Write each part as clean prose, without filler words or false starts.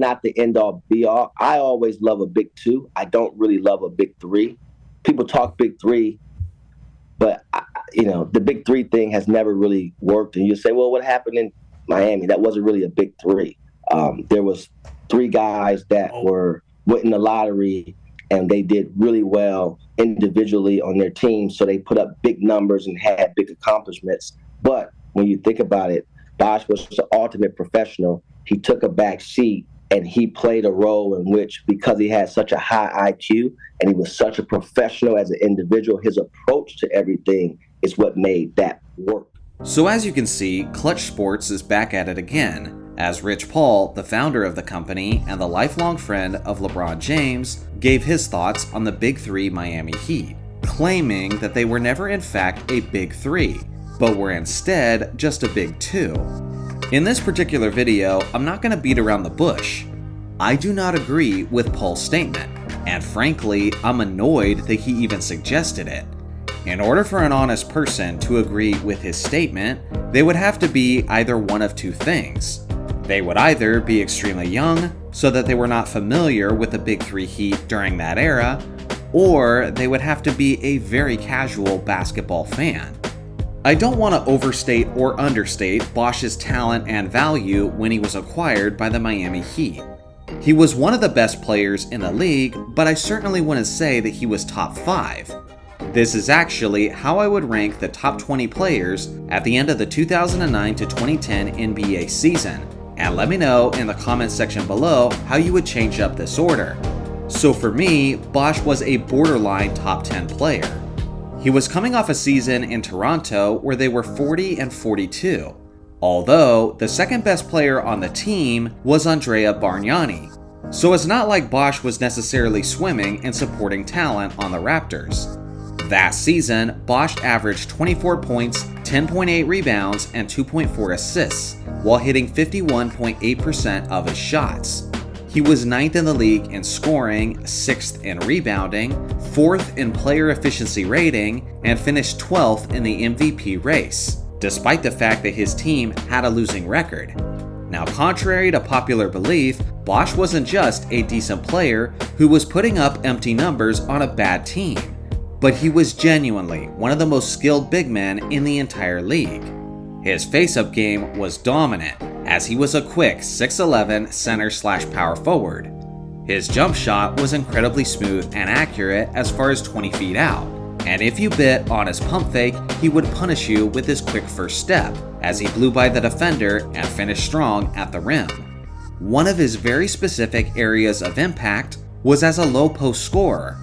not the end all be all. I always love a big two. I don't really love a big three. People talk big three, but the big three thing has never really worked. And you say, well, what happened in Miami? That wasn't really a big three. There was three guys that went in the lottery, and they did really well individually on their team. So they put up big numbers and had big accomplishments. But when you think about it, Bosh was the ultimate professional. He took a back seat, and he played a role in which, because he had such a high IQ and he was such a professional as an individual, his approach to everything is what made that work. So as you can see, Clutch Sports is back at it again, as Rich Paul, the founder of the company and the lifelong friend of LeBron James, gave his thoughts on the Big Three Miami Heat, claiming that they were never in fact a Big Three, but were instead just a Big Two. In this particular video, I'm not going to beat around the bush. I do not agree with Paul's statement, and frankly, I'm annoyed that he even suggested it. In order for an honest person to agree with his statement, they would have to be either one of two things. They would either be extremely young, so that they were not familiar with the Big Three Heat during that era, or they would have to be a very casual basketball fan. I don't want to overstate or understate Bosh's talent and value when he was acquired by the Miami Heat. He was one of the best players in the league, but I certainly wouldn't say that he was top 5. This is actually how I would rank the top 20 players at the end of the 2009 to 2010 NBA season, and let me know in the comment section below how you would change up this order. So for me, Bosh was a borderline top 10 player. He was coming off a season in Toronto where they were 40-42, although the second best player on the team was Andrea Bargnani. So it's not like Bosh was necessarily swimming in supporting talent on the Raptors. That season, Bosh averaged 24 points, 10.8 rebounds, and 2.4 assists, while hitting 51.8% of his shots. He was 9th in the league in scoring, 6th in rebounding, 4th in player efficiency rating, and finished 12th in the MVP race, despite the fact that his team had a losing record. Now, contrary to popular belief, Bosh wasn't just a decent player who was putting up empty numbers on a bad team, but he was genuinely one of the most skilled big men in the entire league. His face-up game was dominant, as he was a quick 6'11" center/power forward. His jump shot was incredibly smooth and accurate as far as 20 feet out, and if you bit on his pump fake, he would punish you with his quick first step, as he blew by the defender and finished strong at the rim. One of his very specific areas of impact was as a low post scorer.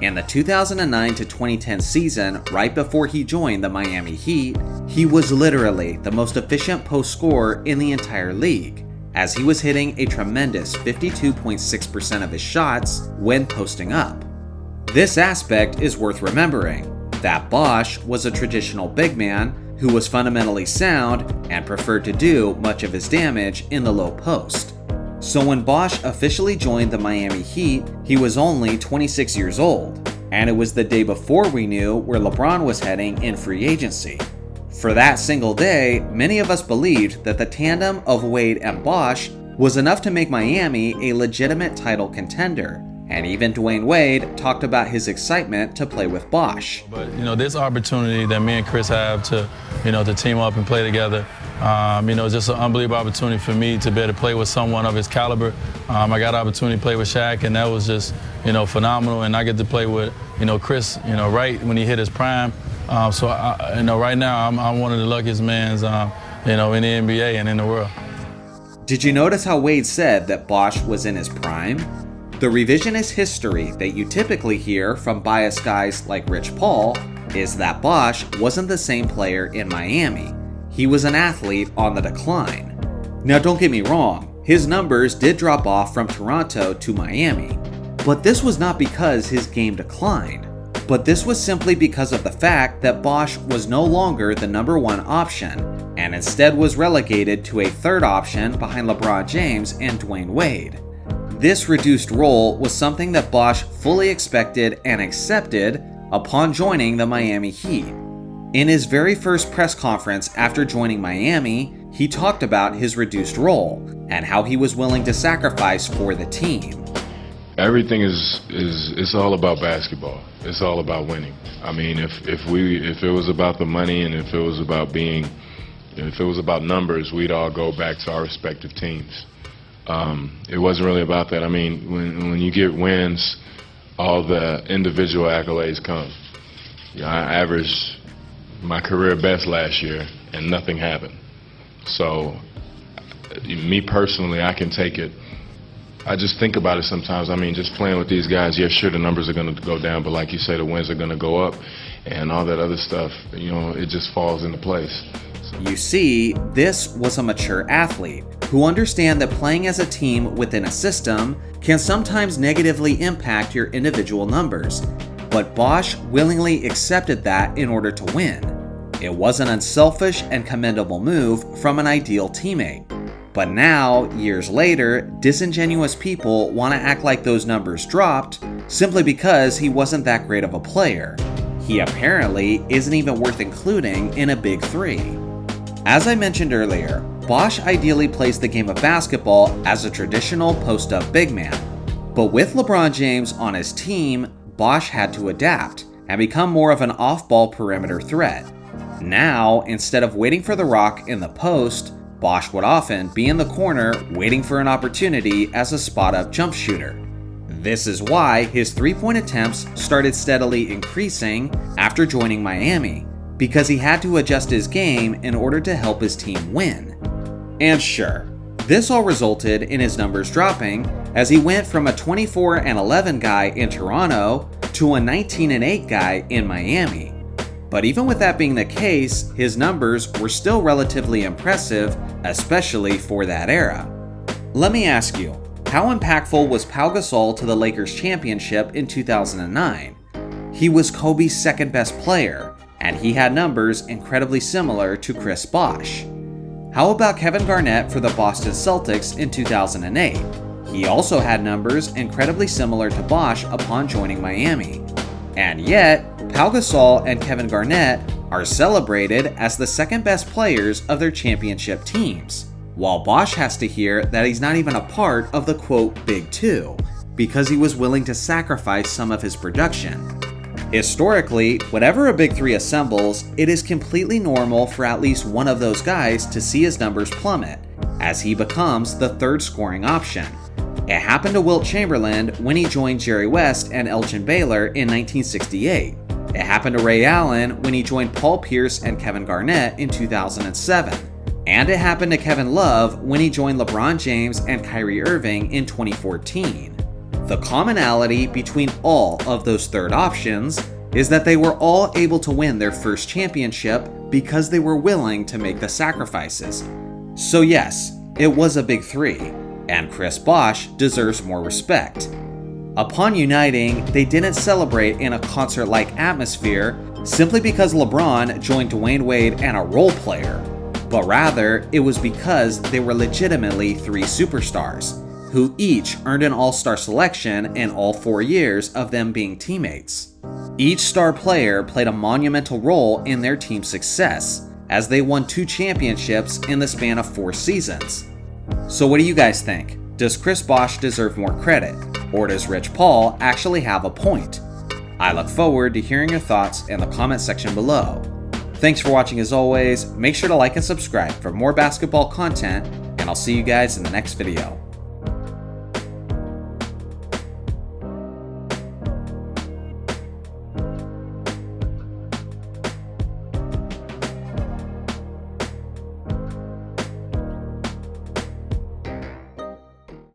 In the 2009 to 2010 season, right before he joined the Miami Heat, he was literally the most efficient post scorer in the entire league, as he was hitting a tremendous 52.6% of his shots when posting up. This aspect is worth remembering, that Bosh was a traditional big man who was fundamentally sound and preferred to do much of his damage in the low post. So when Bosh officially joined the Miami Heat, he was only 26 years old, and it was the day before we knew where LeBron was heading in free agency. For that single day, many of us believed that the tandem of Wade and Bosh was enough to make Miami a legitimate title contender, and even Dwyane Wade talked about his excitement to play with Bosh. But this opportunity that me and Chris have to, to team up and play together, just an unbelievable opportunity for me to be able to play with someone of his caliber. I got an opportunity to play with Shaq, and that was just, phenomenal. And I get to play with, Chris, right when he hit his prime. So right now I'm one of the luckiest mans, in the NBA and in the world. Did you notice how Wade said that Bosh was in his prime? The revisionist history that you typically hear from biased guys like Rich Paul is that Bosh wasn't the same player in Miami. He was an athlete on the decline. Now don't get me wrong, his numbers did drop off from Toronto to Miami, but this was not because his game declined, but this was simply because of the fact that Bosh was no longer the number one option, and instead was relegated to a third option behind LeBron James and Dwyane Wade. This reduced role was something that Bosh fully expected and accepted upon joining the Miami Heat. In his very first press conference after joining Miami, he talked about his reduced role and how he was willing to sacrifice for the team. Everything is it's all about basketball. It's all about winning. I mean, if it was about the money and if it was about numbers, we'd all go back to our respective teams. It wasn't really about that. I mean, when you get wins, all the individual accolades come. You know, I averaged my career best last year, and nothing happened. So, me personally, I can take it. I just think about it sometimes. I mean, just playing with these guys, yeah, sure, the numbers are going to go down, but like you say, the wins are going to go up, and all that other stuff, you know, it just falls into place. You see, this was a mature athlete who understands that playing as a team within a system can sometimes negatively impact your individual numbers, but Bosh willingly accepted that in order to win. It was an unselfish and commendable move from an ideal teammate. But now, years later, disingenuous people want to act like those numbers dropped simply because he wasn't that great of a player. He apparently isn't even worth including in a big three. As I mentioned earlier, Bosh ideally plays the game of basketball as a traditional post-up big man. But with LeBron James on his team, Bosh had to adapt and become more of an off-ball perimeter threat. Now, instead of waiting for the rock in the post, Bosh would often be in the corner waiting for an opportunity as a spot-up jump shooter. This is why his three-point attempts started steadily increasing after joining Miami, because he had to adjust his game in order to help his team win. And sure, this all resulted in his numbers dropping as he went from a 24-11 guy in Toronto to a 19-8 guy in Miami. But even with that being the case, his numbers were still relatively impressive, especially for that era. Let me ask you, how impactful was Pau Gasol to the Lakers championship in 2009? He was Kobe's second best player, and he had numbers incredibly similar to Chris Bosh. How about Kevin Garnett for the Boston Celtics in 2008? He also had numbers incredibly similar to Bosh upon joining Miami. And yet, Pau Gasol and Kevin Garnett are celebrated as the second best players of their championship teams, while Bosh has to hear that he's not even a part of the quote Big Two, because he was willing to sacrifice some of his production. Historically, whenever a Big Three assembles, it is completely normal for at least one of those guys to see his numbers plummet, as he becomes the third scoring option. It happened to Wilt Chamberlain when he joined Jerry West and Elgin Baylor in 1968. It happened to Ray Allen when he joined Paul Pierce and Kevin Garnett in 2007. And it happened to Kevin Love when he joined LeBron James and Kyrie Irving in 2014. The commonality between all of those third options is that they were all able to win their first championship because they were willing to make the sacrifices. So yes, it was a big three, and Chris Bosh deserves more respect. Upon uniting, they didn't celebrate in a concert-like atmosphere simply because LeBron joined Dwyane Wade and a role player, but rather it was because they were legitimately three superstars, who each earned an all-star selection in all 4 years of them being teammates. Each star player played a monumental role in their team's success, as they won 2 championships in the span of 4 seasons. So what do you guys think? Does Chris Bosh deserve more credit? Or does Rich Paul actually have a point? I look forward to hearing your thoughts in the comment section below. Thanks for watching as always. Make sure to like and subscribe for more basketball content, and I'll see you guys in the next video.